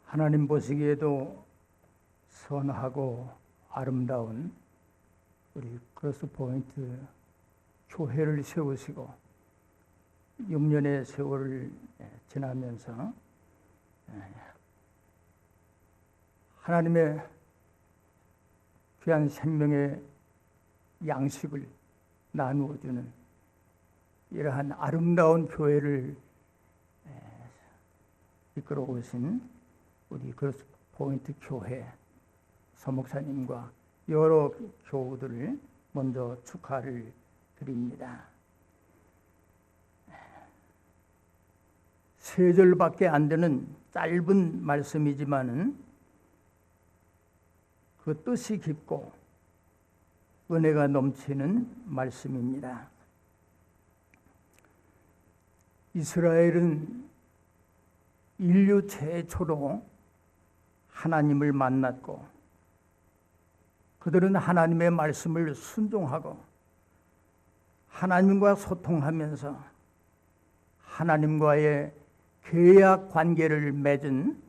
하나님 보시기에도 선하고 아름다운 우리 크로스포인트 교회를 세우시고 6년의 세월을 지나면서 하나님의 귀한 생명의 양식을 나누어주는 이러한 아름다운 교회를 이끌어 오신 우리 크로스포인트 교회 서목사님과 여러 교우들을 먼저 축하를 드립니다. 세 절밖에 안 되는 짧은 말씀이지만은 그 뜻이 깊고 은혜가 넘치는 말씀입니다. 이스라엘은 인류 최초로 하나님을 만났고 그들은 하나님의 말씀을 순종하고 하나님과 소통하면서 하나님과의 계약 관계를 맺은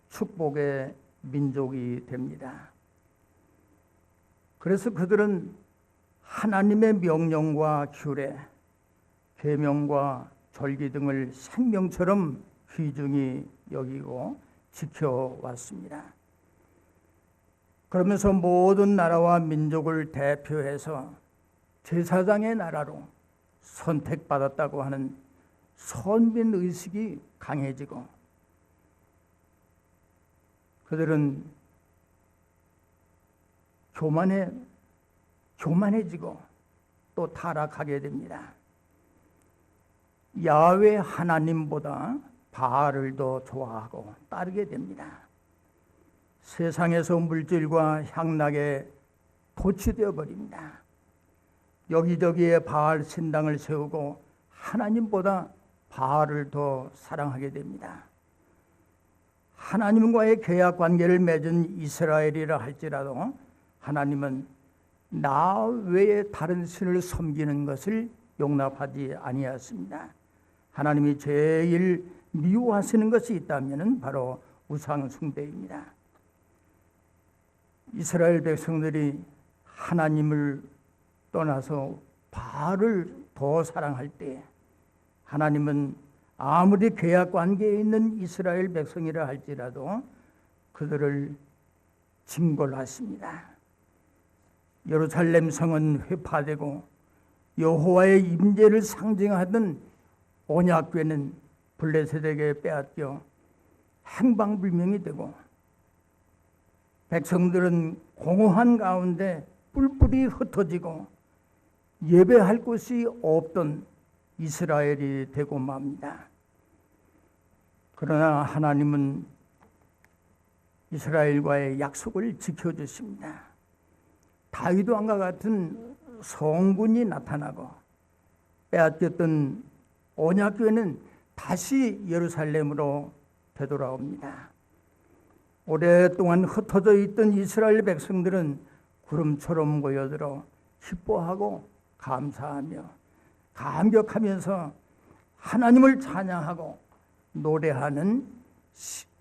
축복의 민족이 됩니다. 그래서 그들은 하나님의 명령과 규례, 계명과 절기 등을 생명처럼 귀중히 여기고 지켜왔습니다. 그러면서 모든 나라와 민족을 대표해서 제사장의 나라로 선택받았다고 하는 선민의식이 강해지고 그들은 교만해지고 또 타락하게 됩니다. 야훼 하나님보다 바알을 더 좋아하고 따르게 됩니다. 세상에서 물질과 향락에 도취되어 버립니다. 여기저기에 바알 신당을 세우고 하나님보다 바알을 더 사랑하게 됩니다. 하나님과의 계약 관계를 맺은 이스라엘이라 할지라도 하나님은 나 외에 다른 신을 섬기는 것을 용납하지 아니하였습니다. 하나님이 제일 미워하시는 것이 있다면 바로 우상 숭배입니다. 이스라엘 백성들이 하나님을 떠나서 바알을 더 사랑할 때 하나님은 아무리 계약 관계에 있는 이스라엘 백성이라 할지라도 그들을 징벌하십니다. 예루살렘 성은 회파되고 여호와의 임재를 상징하던 언약궤는 블레셋에게 빼앗겨 행방불명이 되고 백성들은 공허한 가운데 뿔뿔이 흩어지고 예배할 곳이 없던 이스라엘이 되고 맙니다. 그러나 하나님은 이스라엘과의 약속을 지켜주십니다. 다윗 왕과 같은 성군이 나타나고 빼앗겼던 언약궤는 다시 예루살렘으로 되돌아옵니다. 오랫동안 흩어져 있던 이스라엘 백성들은 구름처럼 모여들어 기뻐하고 감사하며 감격하면서 하나님을 찬양하고 노래하는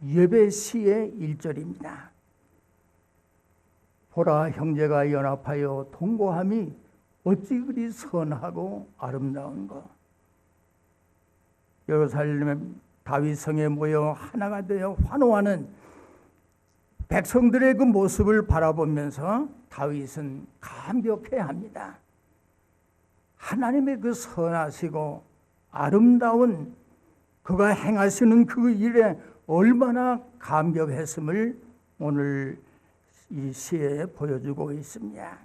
예배 시의 1절입니다. 보라, 형제가 연합하여 동거함이 어찌 그리 선하고 아름다운가. 예루살렘 다윗성에 모여 하나가 되어 환호하는 백성들의 그 모습을 바라보면서 다윗은 감격해합니다. 하나님의 그 선하시고 아름다운 그가 행하시는 그 일에 얼마나 감격했음을 오늘 이 시에 보여주고 있습니다.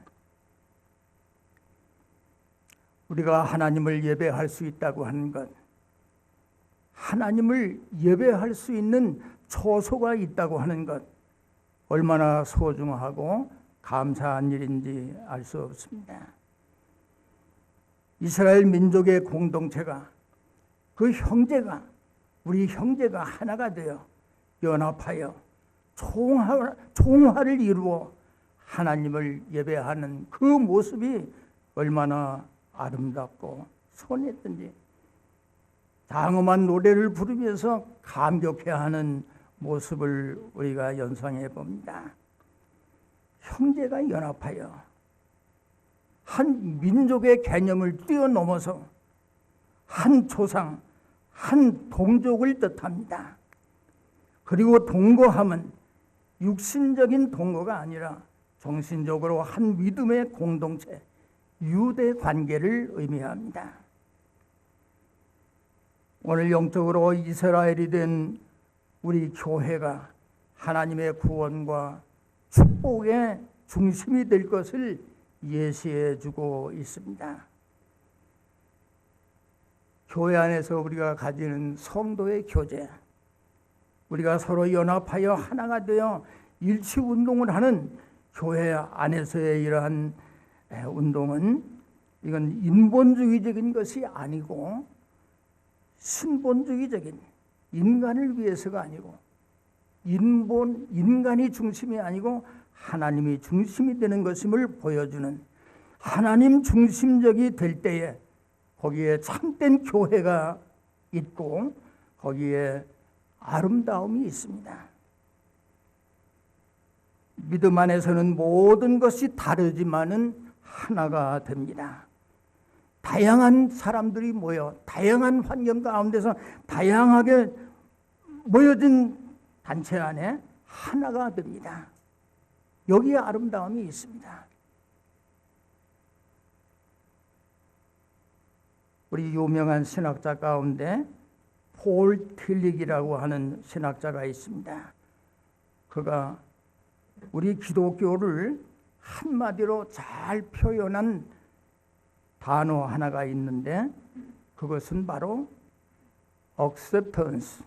우리가 하나님을 예배할 수 있다고 하는 것, 하나님을 예배할 수 있는 처소가 있다고 하는 것, 얼마나 소중하고 감사한 일인지 알 수 없습니다. 이스라엘 민족의 공동체가 그 형제가 우리 형제가 하나가 되어 연합하여 총화를 이루어 하나님을 예배하는 그 모습이 얼마나 아름답고 선했던지 장엄한 노래를 부르면서 감격해하는 모습을 우리가 연상해 봅니다. 형제가 연합하여 한 민족의 개념을 뛰어넘어서 한 조상, 한 동족을 뜻합니다. 그리고 동거함은 육신적인 동거가 아니라 정신적으로 한 믿음의 공동체, 유대 관계를 의미합니다. 오늘 영적으로 이스라엘이 된 우리 교회가 하나님의 구원과 축복의 중심이 될 것을 예시해 주고 있습니다. 교회 안에서 우리가 가지는 성도의 교제, 우리가 서로 연합하여 하나가 되어 일치 운동을 하는 교회 안에서의 이러한 운동은 이건 인본주의적인 것이 아니고 신본주의적인, 인간을 위해서가 아니고 인간이 중심이 아니고 하나님이 중심이 되는 것임을 보여주는, 하나님 중심적이 될 때에 거기에 참된 교회가 있고 거기에 아름다움이 있습니다. 믿음 안에서는 모든 것이 다르지만은 하나가 됩니다. 다양한 사람들이 모여 다양한 환경 가운데서 다양하게 모여진 단체 안에 하나가 됩니다. 여기에 아름다움이 있습니다. 우리 유명한 신학자 가운데 폴 틸릭이라고 하는 신학자가 있습니다. 그가 우리 기독교를 한마디로 잘 표현한 단어 하나가 있는데 그것은 바로 acceptance,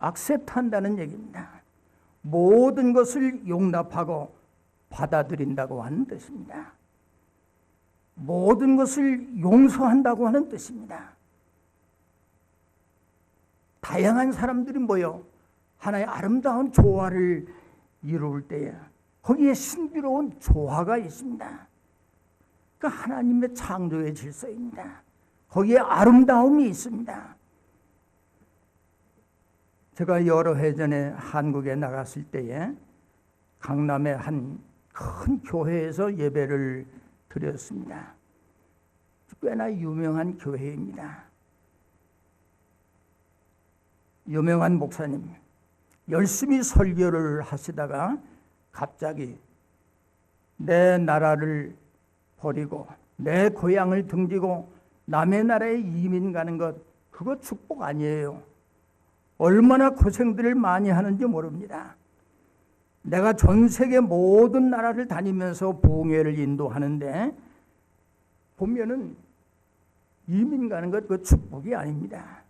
accept한다는 얘기입니다. 모든 것을 용납하고 받아들인다고 하는 뜻입니다. 모든 것을 용서한다고 하는 뜻입니다. 다양한 사람들이 모여 하나의 아름다운 조화를 이룰 때에 거기에 신비로운 조화가 있습니다. 그 하나님의 창조의 질서입니다. 거기에 아름다움이 있습니다. 제가 여러 해 전에 한국에 나갔을 때에 강남의 한 큰 교회에서 예배를 드렸습니다. 꽤나 유명한 교회입니다. 유명한 목사님, 열심히 설교를 하시다가 갑자기 내 나라를 버리고 내 고향을 등지고 남의 나라에 이민 가는 것, 그거 축복 아니에요. 얼마나 고생들을 많이 하는지 모릅니다. 내가 전 세계 모든 나라를 다니면서 부흥회를 인도하는데 보면은 이민 가는 것, 그 축복이 아닙니다.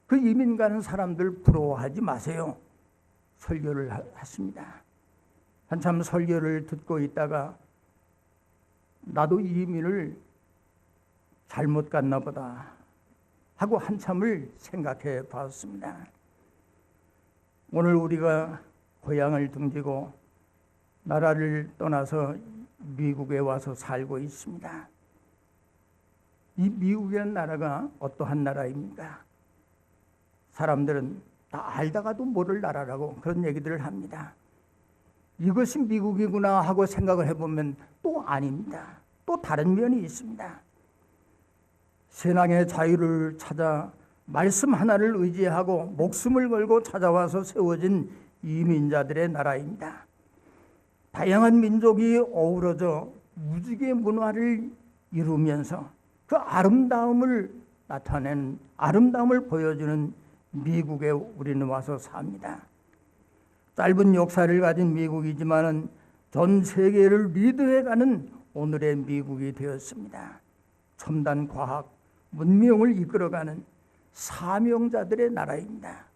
그 이민 가는 사람들 부러워하지 마세요. 설교를 하십니다. 한참 설교를 듣고 있다가 나도 이민을 잘못 갔나 보다 하고 한참을 생각해 봤습니다. 오늘 우리가 고향을 등지고 나라를 떠나서 미국에 와서 살고 있습니다. 이 미국이라는 나라가 어떠한 나라입니까? 사람들은 다 알다가도 모를 나라라고 그런 얘기들을 합니다. 이것이 미국이구나 하고 생각을 해보면 또 아닙니다. 또 다른 면이 있습니다. 신앙의 자유를 찾아 말씀 하나를 의지하고 목숨을 걸고 찾아와서 세워진 이민자들의 나라입니다. 다양한 민족이 어우러져 무지개 문화를 이루면서 그 아름다움을 나타낸, 아름다움을 보여주는 미국에 우리는 와서 삽니다. 짧은 역사를 가진 미국이지만은 전 세계를 리드해가는 오늘의 미국이 되었습니다. 첨단 과학, 문명을 이끌어가는 사명자들의 나라입니다.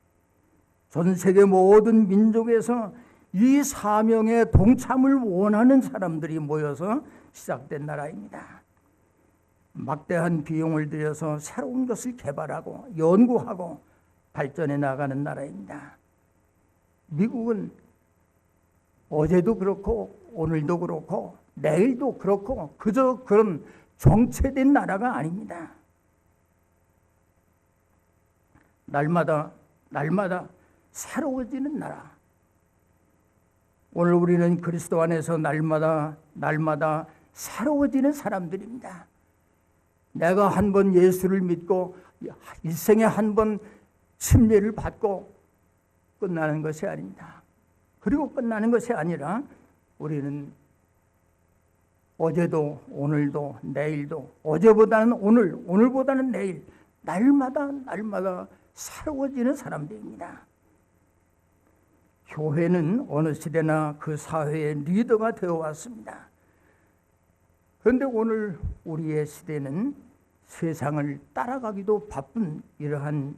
전 세계 모든 민족에서 이 사명에 동참을 원하는 사람들이 모여서 시작된 나라입니다. 막대한 비용을 들여서 새로운 것을 개발하고 연구하고 발전해 나가는 나라입니다. 미국은 어제도 그렇고 오늘도 그렇고 내일도 그렇고 그저 그런 정체된 나라가 아닙니다. 날마다 날마다 새로워지는 나라. 오늘 우리는 그리스도 안에서 날마다 새로워지는 사람들입니다. 내가 한 번 예수를 믿고 일생에 한 번 침례를 받고 끝나는 것이 아닙니다. 그리고 끝나는 것이 아니라 우리는 어제도 오늘도 내일도 어제보다는 오늘, 오늘보다는 내일 날마다 새로워지는 사람들입니다. 교회는 어느 시대나 그 사회의 리더가 되어 왔습니다. 그런데 오늘 우리의 시대는 세상을 따라가기도 바쁜 이러한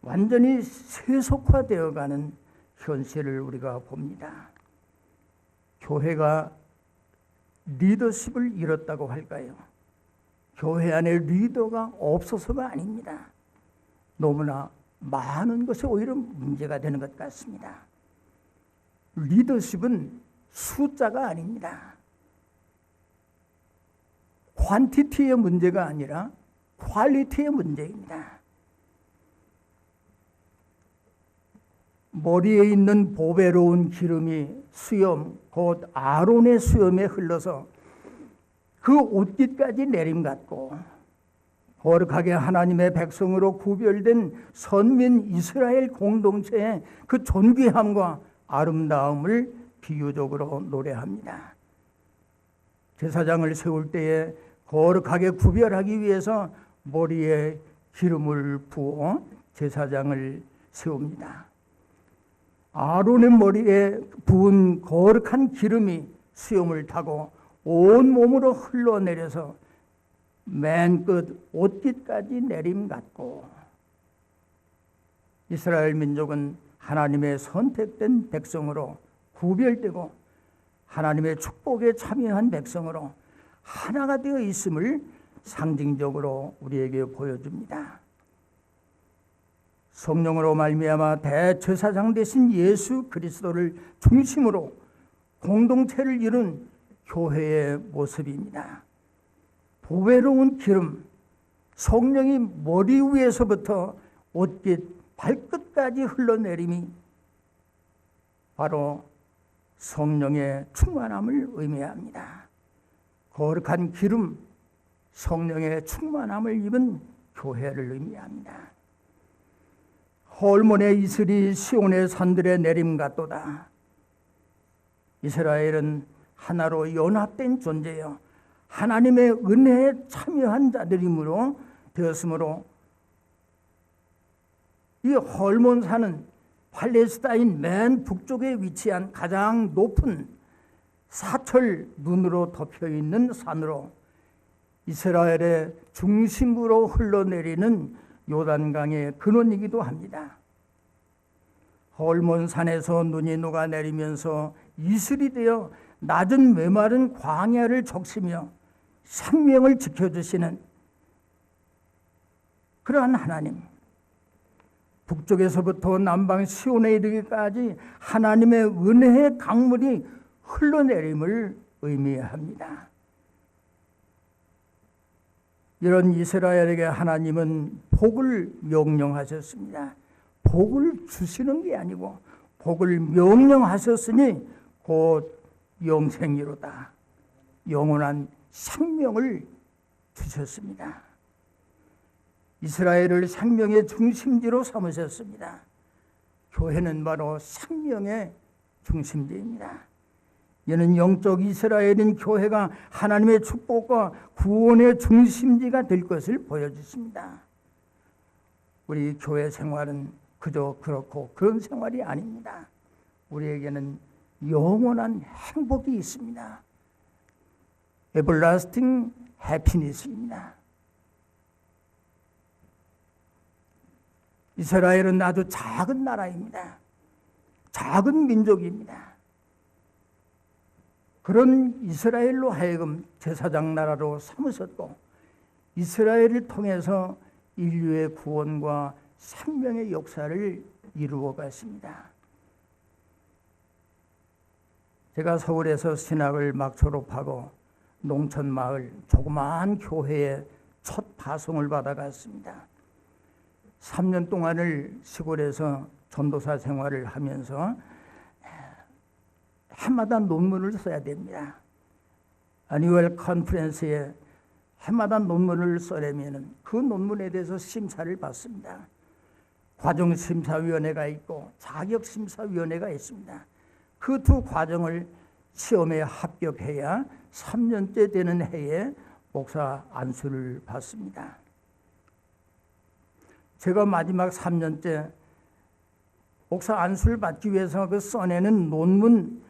완전히 세속화되어가는 현실을 우리가 봅니다. 교회가 리더십을 잃었다고 할까요? 교회 안에 리더가 없어서가 아닙니다. 너무나 많은 것이 오히려 문제가 되는 것 같습니다. 리더십은 숫자가 아닙니다. 퀀티티의 문제가 아니라 퀄리티의 문제입니다. 머리에 있는 보배로운 기름이 수염, 곧 아론의 수염에 흘러서 그 옷깃까지 내림같고 거룩하게 하나님의 백성으로 구별된 선민 이스라엘 공동체의 그 존귀함과 아름다움을 비유적으로 노래합니다. 제사장을 세울 때에 거룩하게 구별하기 위해서 머리에 기름을 부어 제사장을 세웁니다. 아론의 머리에 부은 거룩한 기름이 수염을 타고 온 몸으로 흘러내려서 맨 끝 옷깃까지 내림같고, 이스라엘 민족은 하나님의 선택된 백성으로 구별되고 하나님의 축복에 참여한 백성으로 하나가 되어 있음을 상징적으로 우리에게 보여줍니다. 성령으로 말미암아 대제사장 되신 예수 그리스도를 중심으로 공동체를 이룬 교회의 모습입니다. 보배로운 기름, 성령이 머리 위에서부터 옷깃 발끝까지 흘러내림이 바로 성령의 충만함을 의미합니다. 거룩한 기름, 성령의 충만함을 입은 교회를 의미합니다. 헐몬의 이슬이 시온의 산들에 내림같도다. 이스라엘은 하나로 연합된 존재요, 하나님의 은혜에 참여한 자들이므로 되었으므로 이 헐몬산은 팔레스타인 맨 북쪽에 위치한 가장 높은 사철 눈으로 덮여있는 산으로 이스라엘의 중심부로 흘러내리는 요단강의 근원이기도 합니다. 헐몬산에서 눈이 녹아내리면서 이슬이 되어 낮은 메마른 광야를 적시며 생명을 지켜주시는 그러한 하나님, 북쪽에서부터 남방 시온에 이르기까지 하나님의 은혜의 강물이 흘러내림을 의미합니다. 이런 이스라엘에게 하나님은 복을 명령하셨습니다. 복을 주시는 게 아니고 복을 명령하셨으니 곧 영생이로다. 영원한 생명을 주셨습니다. 이스라엘을 생명의 중심지로 삼으셨습니다. 교회는 바로 생명의 중심지입니다. 이는 영적 이스라엘인 교회가 하나님의 축복과 구원의 중심지가 될 것을 보여주십니다. 우리 교회 생활은 그저 그렇고 그런 생활이 아닙니다. 우리에게는 영원한 행복이 있습니다. everlasting happiness입니다. 이스라엘은 아주 작은 나라입니다. 작은 민족입니다. 그런 이스라엘로 하여금 제사장 나라로 삼으셨고 이스라엘을 통해서 인류의 구원과 생명의 역사를 이루어 갔습니다. 제가 서울에서 신학을 막 졸업하고 농촌 마을 조그마한 교회에 첫 파송을 받아갔습니다. 3년 동안을 시골에서 전도사 생활을 하면서 해마다 논문을 써야 됩니다. 애니얼 컨퍼런스에 해마다 논문을 써내면 그 논문에 대해서 심사를 받습니다. 과정심사위원회가 있고 자격심사위원회가 있습니다. 그 두 과정을 시험에 합격해야 3년째 되는 해에 목사 안수를 받습니다. 제가 마지막 3년째 목사 안수를 받기 위해서 그 써내는 논문,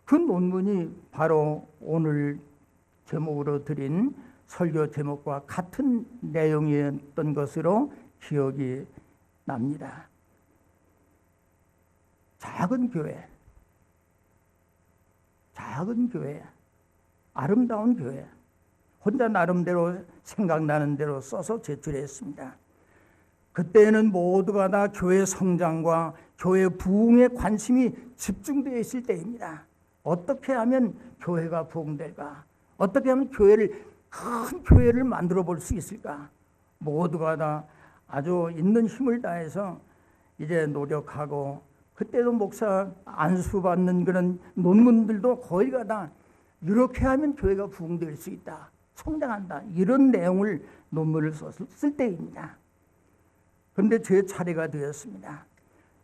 그 논문이 바로 오늘 제목으로 드린 설교 제목과 같은 내용이었던 것으로 기억이 납니다. 작은 교회, 작은 교회, 아름다운 교회. 혼자 나름대로 생각나는 대로 써서 제출했습니다. 그때는 모두가 다 교회 성장과 교회 부흥에 관심이 집중되어 있을 때입니다. 어떻게 하면 교회가 부흥될까? 어떻게 하면 큰 교회를 만들어 볼 수 있을까? 모두가 다 아주 있는 힘을 다해서 이제 노력하고, 그때도 목사 안수 받는 그런 논문들도 거의가 다 이렇게 하면 교회가 부흥될 수 있다, 성장한다, 이런 내용을 논문을 썼을 때입니다. 그런데 제 차례가 되었습니다.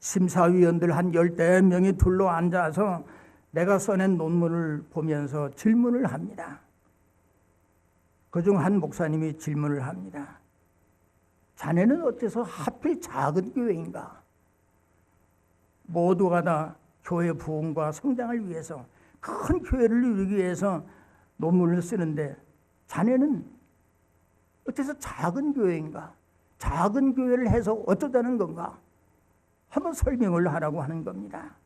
심사위원들 한 10명이 둘러 앉아서 내가 써낸 논문을 보면서 질문을 합니다. 그중 한 목사님이 질문을 합니다. 자네는 어째서 하필 작은 교회인가? 모두가 다 교회 부흥과 성장을 위해서, 큰 교회를 이루기 위해서 논문을 쓰는데 자네는 어째서 작은 교회인가? 작은 교회를 해서 어쩌자는 건가? 한번 설명을 하라고 하는 겁니다.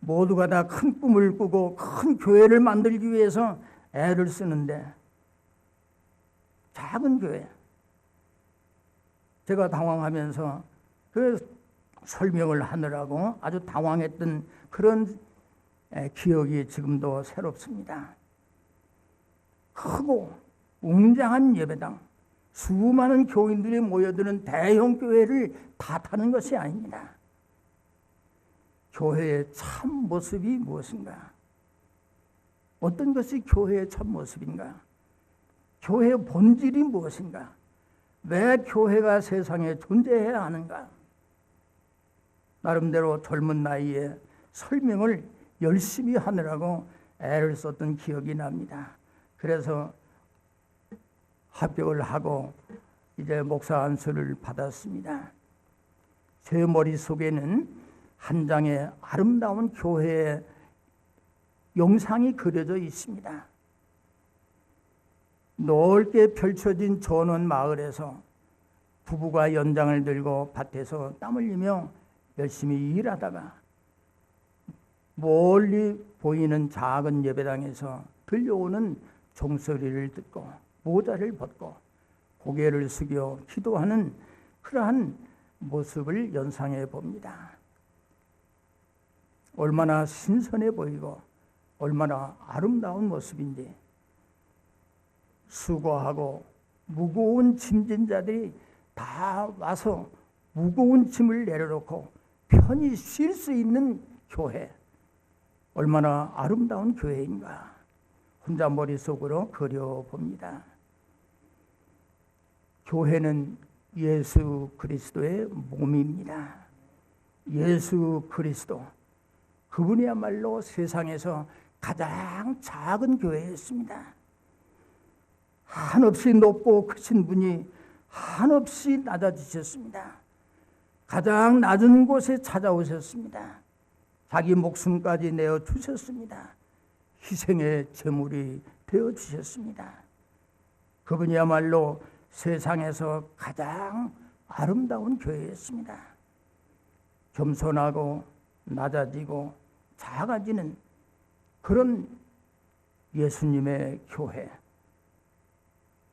모두가 다 큰 꿈을 꾸고 큰 교회를 만들기 위해서 애를 쓰는데 작은 교회. 제가 당황하면서 그 설명을 하느라고 아주 당황했던 그런 기억이 지금도 새롭습니다. 크고 웅장한 예배당, 수많은 교인들이 모여드는 대형 교회를 탓하는 것이 아닙니다. 교회의 참 모습이 무엇인가? 어떤 것이 교회의 참 모습인가? 교회의 본질이 무엇인가? 왜 교회가 세상에 존재해야 하는가? 나름대로 젊은 나이에 설명을 열심히 하느라고 애를 썼던 기억이 납니다. 그래서 합격을 하고 이제 목사 안수를 받았습니다. 제 머릿속에는 한 장의 아름다운 교회의 영상이 그려져 있습니다. 넓게 펼쳐진 전원 마을에서 부부가 연장을 들고 밭에서 땀 흘리며 열심히 일하다가 멀리 보이는 작은 예배당에서 들려오는 종소리를 듣고 모자를 벗고 고개를 숙여 기도하는 그러한 모습을 연상해 봅니다. 얼마나 신선해 보이고 얼마나 아름다운 모습인지. 수고하고 무거운 짐진 자들이 다 와서 무거운 짐을 내려놓고 편히 쉴 수 있는 교회, 얼마나 아름다운 교회인가 혼자 머릿속으로 그려봅니다. 교회는 예수 그리스도의 몸입니다. 예수 그리스도, 그분이야말로 세상에서 가장 작은 교회였습니다. 한없이 높고 크신 분이 한없이 낮아지셨습니다. 가장 낮은 곳에 찾아오셨습니다. 자기 목숨까지 내어주셨습니다. 희생의 제물이 되어주셨습니다. 그분이야말로 세상에서 가장 아름다운 교회였습니다. 겸손하고 낮아지고 작아지는 그런 예수님의 교회,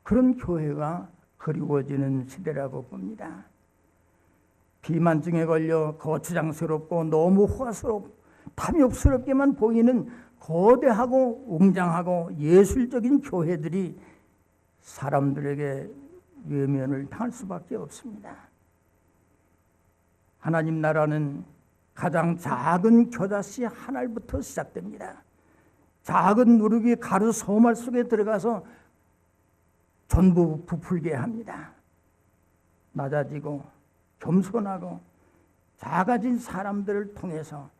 그런 교회가 그리워지는 시대라고 봅니다. 비만증에 걸려 거추장스럽고 너무 탐욕스럽게만 보이는 거대하고 웅장하고 예술적인 교회들이 사람들에게 외면을 당할 수밖에 없습니다. 하나님 나라는 가장 작은 겨자씨 하나부터 시작됩니다. 작은 누룩이 가루 소말 속에 들어가서 전부 부풀게 합니다. 낮아지고 겸손하고 작아진 사람들을 통해서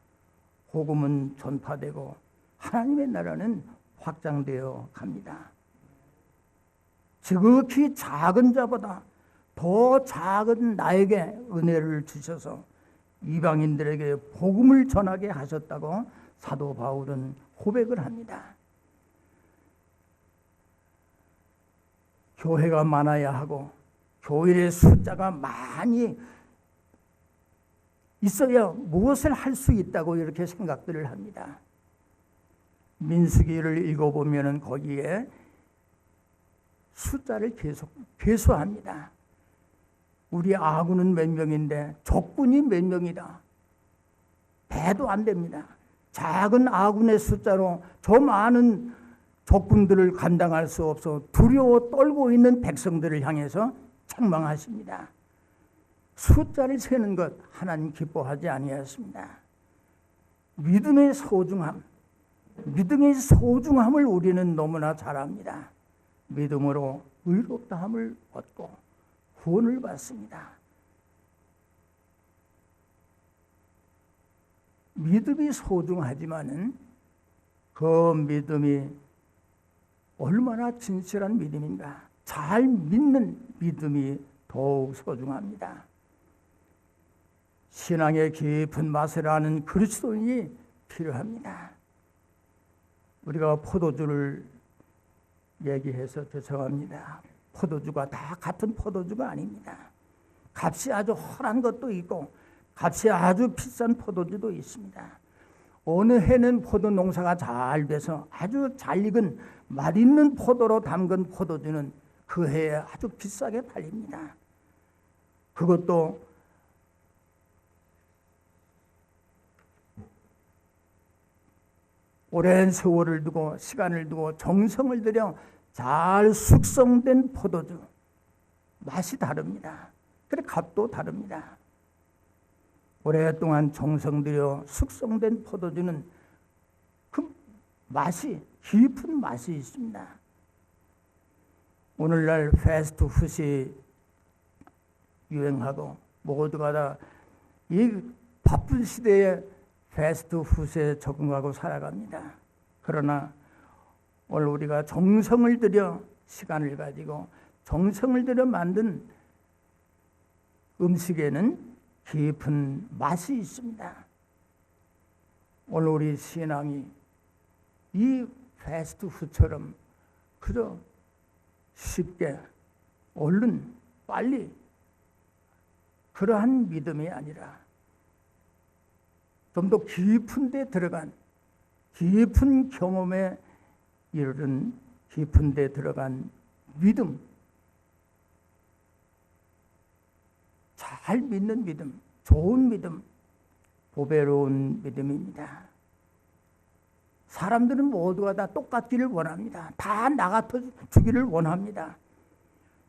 복음은 전파되고 하나님의 나라는 확장되어 갑니다. 지극히 작은 자보다 더 작은 나에게 은혜를 주셔서 이방인들에게 복음을 전하게 하셨다고 사도 바울은 고백을 합니다. 교회가 많아야 하고 교회의 숫자가 많이 있어야 무엇을 할 수 있다고 이렇게 생각들을 합니다. 민수기를 읽어보면 거기에 숫자를 계속 계수합니다. 우리 아군은 몇 명인데 적군이 몇 명이다. 배도 안 됩니다. 작은 아군의 숫자로 저 많은 적군들을 감당할 수 없어 두려워 떨고 있는 백성들을 향해서 책망하십니다. 숫자를 세는 것 하나님 기뻐하지 아니하십니다. 믿음의 소중함을 우리는 너무나 잘 압니다. 믿음으로 의롭다함을 얻고 구원을 받습니다. 믿음이 소중하지만은 그 믿음이 얼마나 진실한 믿음인가. 잘 믿는 믿음이 더욱 소중합니다. 신앙의 깊은 맛을 아는 그리스도인이 필요합니다. 우리가 포도주를 얘기해서 죄송합니다. 포도주가 다 같은 포도주가 아닙니다. 값이 아주 헐한 것도 있고 값이 아주 비싼 포도주도 있습니다. 어느 해는 포도 농사가 잘 돼서 아주 잘 익은 맛있는 포도로 담근 포도주는 그 해에 아주 비싸게 팔립니다. 그것도 오랜 세월을 두고 시간을 두고 정성을 들여 잘 숙성된 포도주 맛이 다릅니다. 그래 값도 다릅니다. 오랫동안 정성 들여 숙성된 포도주는 그 맛이 깊은 맛이 있습니다. 오늘날 패스트푸드이 유행하고 모두가 다 이 바쁜 시대에 패스트푸드에 적응하고 살아갑니다. 그러나 오늘 우리가 정성을 들여 시간을 가지고 정성을 들여 만든 음식에는 깊은 맛이 있습니다. 오늘 우리 신앙이 이 패스트푸드처럼 그저 쉽게 얼른 빨리 그러한 믿음이 아니라 좀 더 깊은 데 들어간 깊은 경험에 이르는 깊은 데 들어간 믿음, 잘 믿는 믿음, 좋은 믿음, 보배로운 믿음입니다. 사람들은 모두가 다 똑같기를 원합니다. 다 나같아 주기를 원합니다.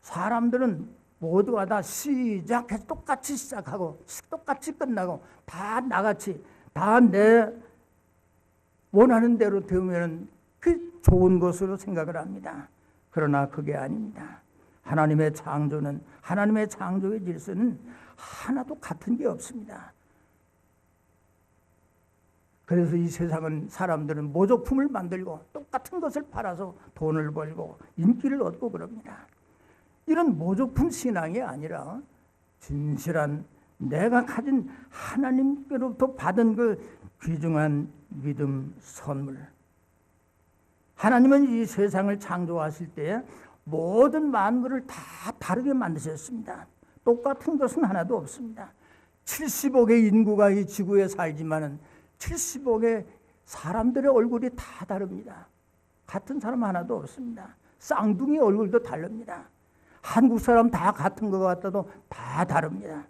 사람들은 모두가 다 시작해서 똑같이 시작하고 똑같이 끝나고 다 나같이 다 내 원하는 대로 되면 그 좋은 것으로 생각을 합니다. 그러나 그게 아닙니다. 하나님의 창조의 질서는 하나도 같은 게 없습니다. 그래서 이 세상은 사람들은 모조품을 만들고 똑같은 것을 팔아서 돈을 벌고 인기를 얻고 그럽니다. 이런 모조품 신앙이 아니라 진실한 내가 가진 하나님께로부터 받은 그 귀중한 믿음 선물. 하나님은 이 세상을 창조하실 때에 모든 만물을 다 다르게 만드셨습니다. 똑같은 것은 하나도 없습니다. 70억의 인구가 이 지구에 살지만은 70억의 사람들의 얼굴이 다 다릅니다. 같은 사람 하나도 없습니다. 쌍둥이 얼굴도 다릅니다. 한국 사람 다 같은 것 같아도 다 다릅니다.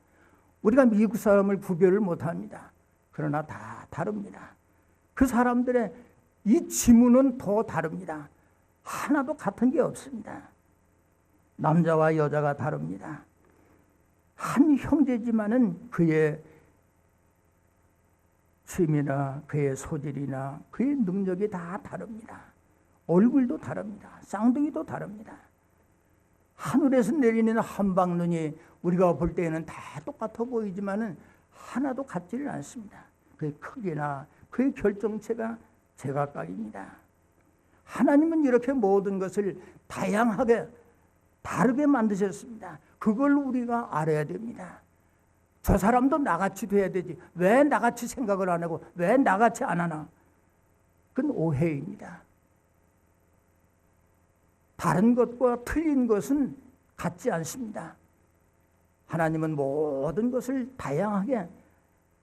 우리가 미국 사람을 구별을 못합니다. 그러나 다 다릅니다. 그 사람들의 이 지문은 더 다릅니다. 하나도 같은 게 없습니다. 남자와 여자가 다릅니다. 한 형제지만은 그의 취미나 그의 소질이나 그의 능력이 다 다릅니다. 얼굴도 다릅니다. 쌍둥이도 다릅니다. 하늘에서 내리는 한방눈이 우리가 볼 때에는 다 똑같아 보이지만은 하나도 같지를 않습니다. 그의 크기나 그의 결정체가 제각각입니다. 하나님은 이렇게 모든 것을 다양하게 다르게 만드셨습니다. 그걸 우리가 알아야 됩니다. 저 사람도 나같이 돼야 되지. 왜 나같이 생각을 안 하고 왜 나같이 안 하나? 그건 오해입니다. 다른 것과 틀린 것은 같지 않습니다. 하나님은 모든 것을 다양하게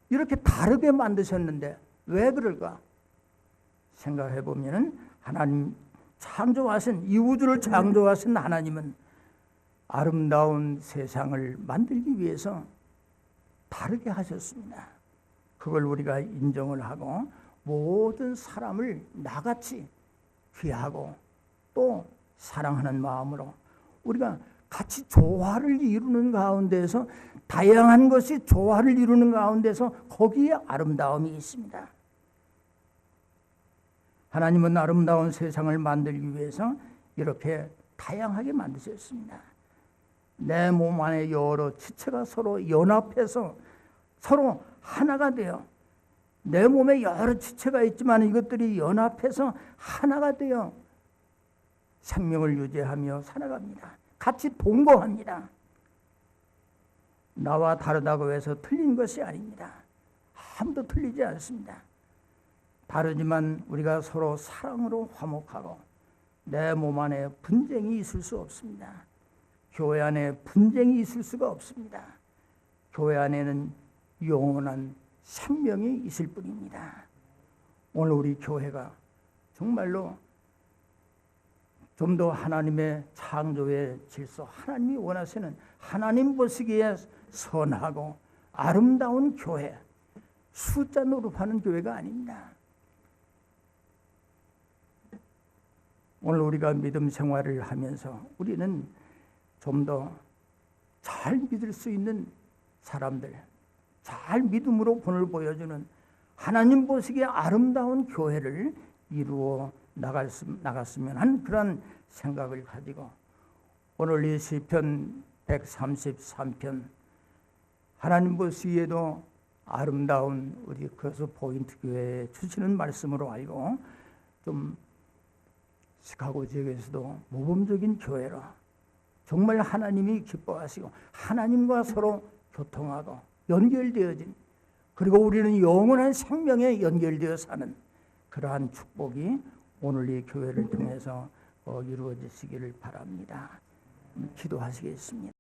이렇게 다르게 만드셨는데 왜 그럴까? 생각해 보면 하나님 창조하신 이 우주를 창조하신 하나님은 아름다운 세상을 만들기 위해서 다르게 하셨습니다. 그걸 우리가 인정을 하고 모든 사람을 나같이 귀하고 또 사랑하는 마음으로 우리가 같이 조화를 이루는 가운데서 다양한 것이 조화를 이루는 가운데서 거기에 아름다움이 있습니다. 하나님은 아름다운 세상을 만들기 위해서 이렇게 다양하게 만드셨습니다. 내 몸 안에 여러 지체가 서로 연합해서 서로 하나가 되어 내 몸에 여러 지체가 있지만 이것들이 연합해서 하나가 되어 생명을 유지하며 살아갑니다. 같이 동거합니다. 나와 다르다고 해서 틀린 것이 아닙니다. 아무도 틀리지 않습니다. 다르지만 우리가 서로 사랑으로 화목하고 내 몸 안에 분쟁이 있을 수 없습니다. 교회 안에 분쟁이 있을 수가 없습니다. 교회 안에는 영원한 생명이 있을 뿐입니다. 오늘 우리 교회가 정말로 좀 더 하나님의 창조의 질서, 하나님이 원하시는 하나님 보시기에 선하고 아름다운 교회, 숫자 노릇하는 교회가 아닙니다. 오늘 우리가 믿음 생활을 하면서 우리는 좀 더 잘 믿을 수 있는 사람들, 잘 믿음으로 본을 보여주는 하나님 보시기에 아름다운 교회를 이루어 나갔으면 하는 그런 생각을 가지고 오늘 이 시편 133편 하나님 보시기에도 아름다운 우리 그래서 포인트 교회에 주시는 말씀으로 알고 좀 시카고 지역에서도 모범적인 교회로 정말 하나님이 기뻐하시고 하나님과 서로 교통하고 연결되어진 그리고 우리는 영원한 생명에 연결되어 사는 그러한 축복이 오늘 이 교회를 통해서 이루어지시기를 바랍니다. 기도하시겠습니다.